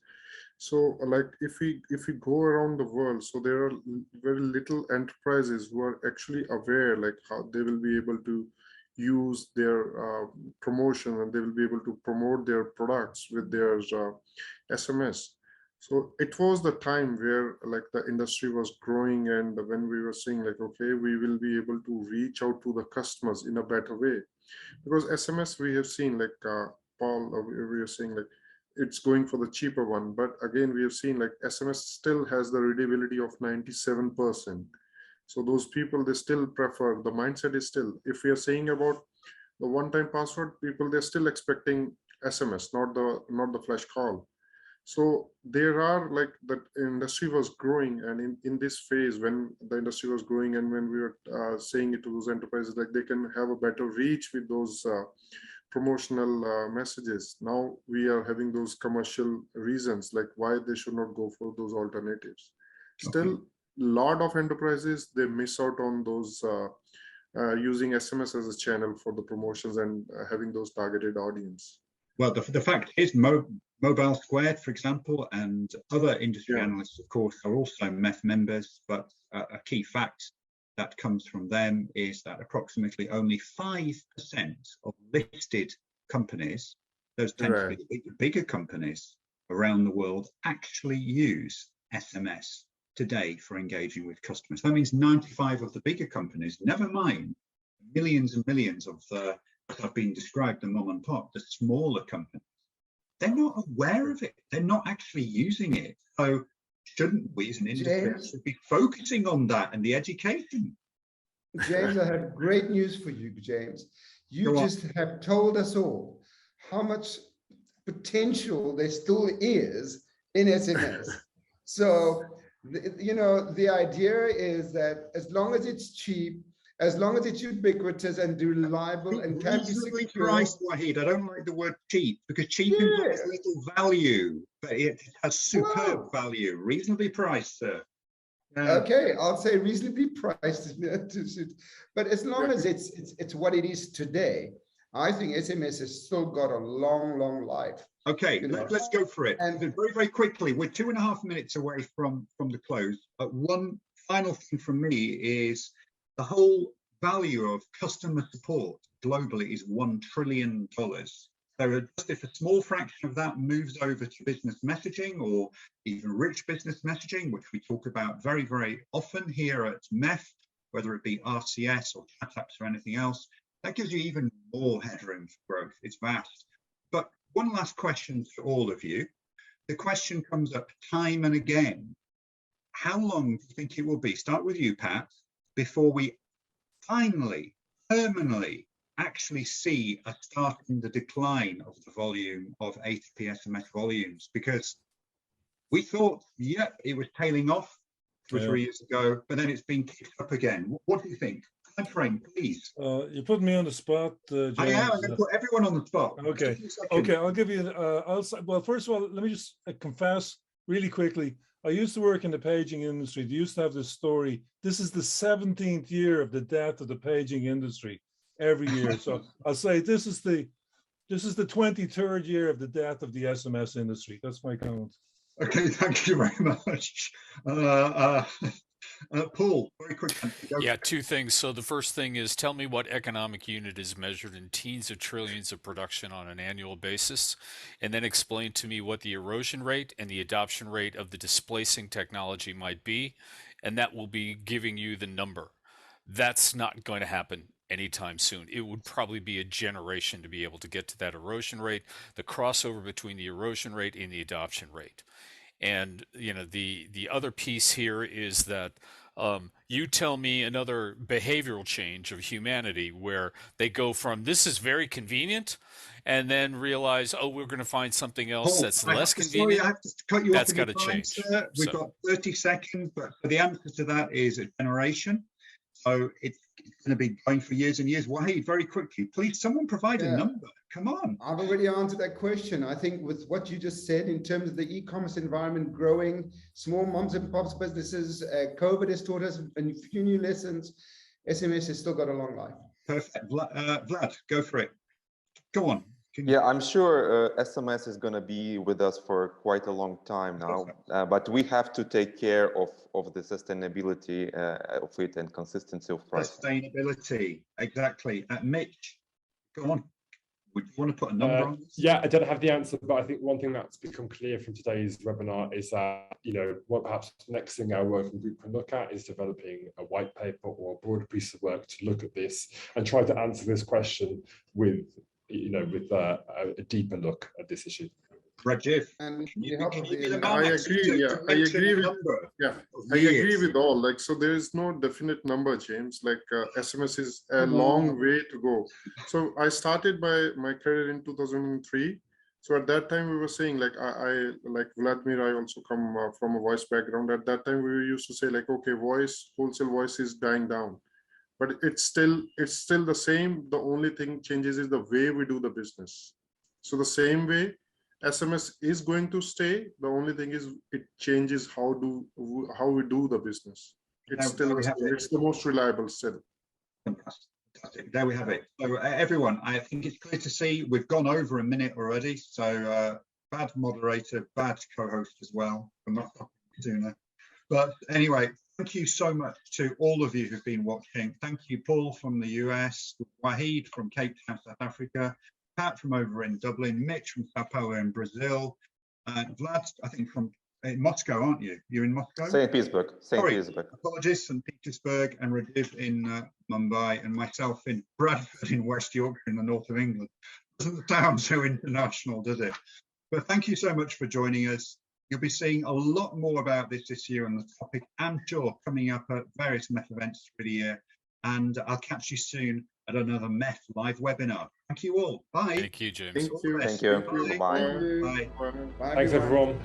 So like if we go around the world, so there are very little enterprises who are actually aware like how they will be able to use their promotion, and they will be able to promote their products with their SMS. So it was the time where like the industry was growing, and when we were saying like, okay, we will be able to reach out to the customers in a better way, because SMS we have seen like Paul, we are saying like it's going for the cheaper one, but again we have seen like SMS still has the readability of 97%. So those people, they still prefer, the mindset is still, if we are saying about the one-time password, people, they're still expecting SMS, not the flash call. So there are like the industry was growing, and in this phase when the industry was growing, and when we were saying it to those enterprises like they can have a better reach with those promotional messages, now we are having those commercial reasons like why they should not go for those alternatives. Still, lot of enterprises, they miss out on those using SMS as a channel for the promotions and having those targeted audience. Well, the fact is, Mobile Squared, for example, and other industry analysts, of course, are also MEF members, but a key fact that comes from them is that approximately only 5% of listed companies, those tend to be the bigger companies around the world, actually use SMS today for engaging with customers. That means 95 of the bigger companies, never mind millions and millions of the have been described the mom and pop, the smaller companies, they're not aware of it. They're not actually using it. So shouldn't we as an industry should be focusing on that and the education? James, I have great news for you, James. You just have told us all how much potential there still is in SMS. So, the idea is that as long as it's cheap, as long as it's ubiquitous and reliable and can be reasonably secure. priced, Wahid. I don't like the word cheap because cheap implies little value, but it has superb value. Reasonably priced, sir. Okay, I'll say reasonably priced. But as long as it's what it is today, I think SMS has still got a long, long life. Okay, let's go for it. And very, very quickly, we're 2.5 minutes away from the close. But one final thing from me is the whole value of customer support globally is $1 trillion. So just if a small fraction of that moves over to business messaging or even rich business messaging, which we talk about very, very often here at MEF, whether it be RCS or chat apps or anything else, that gives you even more headroom for growth. It's vast. But one last question to all of you. The question comes up time and again. How long do you think it will be? Start with you, Pat, before we finally, terminally, actually see a start in the decline of the volume of A2P SMS volumes? Because we thought, yep, it was tailing off 2 or 3 years ago, but then it's been kicked up again. What do you think? Time frame, please. You put me on the spot, James. I am. I'm going to put everyone on the spot. Okay. Okay. I'll give you. Well, first of all, let me just confess really quickly. I used to work in the paging industry. They used to have this story. This is the 17th year of the death of the paging industry every year. So I'll say this is the 23rd year of the death of the SMS industry. That's my comment. Okay, thank you very much. Paul, very quickly. Yeah, 2 things. So the first thing is, tell me what economic unit is measured in teens of trillions of production on an annual basis, and then explain to me what the erosion rate and the adoption rate of the displacing technology might be, and that will be giving you the number. That's not going to happen anytime soon. It would probably be a generation to be able to get to that erosion rate, the crossover between the erosion rate and the adoption rate. And the other piece here is that you tell me another behavioral change of humanity where they go from this is very convenient and then realize, oh, we're going to find something else that's less convenient. Sorry, I have to cut you that's off. Got to change. Sir. We've got 30 seconds, but the answer to that is a generation. So it's going to be going for years and years. Wahid, very quickly, please, someone provide a number. Come on. I've already answered that question. I think with what you just said in terms of the e-commerce environment growing, small moms and pops businesses, COVID has taught us a few new lessons. SMS has still got a long life. Perfect. Vlad, go for it. Go on. Yeah, I'm sure SMS is going to be with us for quite a long time now, but we have to take care of the sustainability of it and consistency of price. Sustainability, exactly. Mitch, go on. Would you want to put a number on this? Yeah, I don't have the answer, but I think one thing that's become clear from today's webinar is that, what perhaps next thing our working group can look at is developing a white paper or a broader piece of work to look at this and try to answer this question with a deeper look at this issue. Rajiv, and I agree with all. Like, so there is no definite number, James. Like SMS is a long way to go. So I started my career in 2003. So at that time we were saying, like, I like Vladimir, I also come from a voice background. At that time we used to say, like, okay, wholesale voice is dying down. But it's still the same. The only thing changes is the way we do the business. So the same way SMS is going to stay. The only thing is it changes how we do the business. It's still it's the most reliable still. Fantastic. There we have it. So everyone, I think it's clear to see we've gone over a minute already. So bad moderator, bad co-host as well. I'm not sooner. But anyway, thank you so much to all of you who've been watching. Thank you, Paul from the US, Wahid from Cape Town, South Africa, Pat from over in Dublin, Mitch from Sao Paulo in Brazil, Vlad, I think from in Moscow, aren't you? You're in Moscow? St. Petersburg. Petersburg. Apologies, St. Petersburg, and Rajiv in Mumbai, and myself in Bradford in West Yorkshire in the north of England. Doesn't sound so international, does it? But thank you so much for joining us. You'll be seeing a lot more about this year on the topic, I'm sure, coming up at various MEF events through the year. And I'll catch you soon at another MEF live webinar. Thank you all. Bye. Thank you, James. Thank you. Bye. Bye. Bye. Thanks, everyone.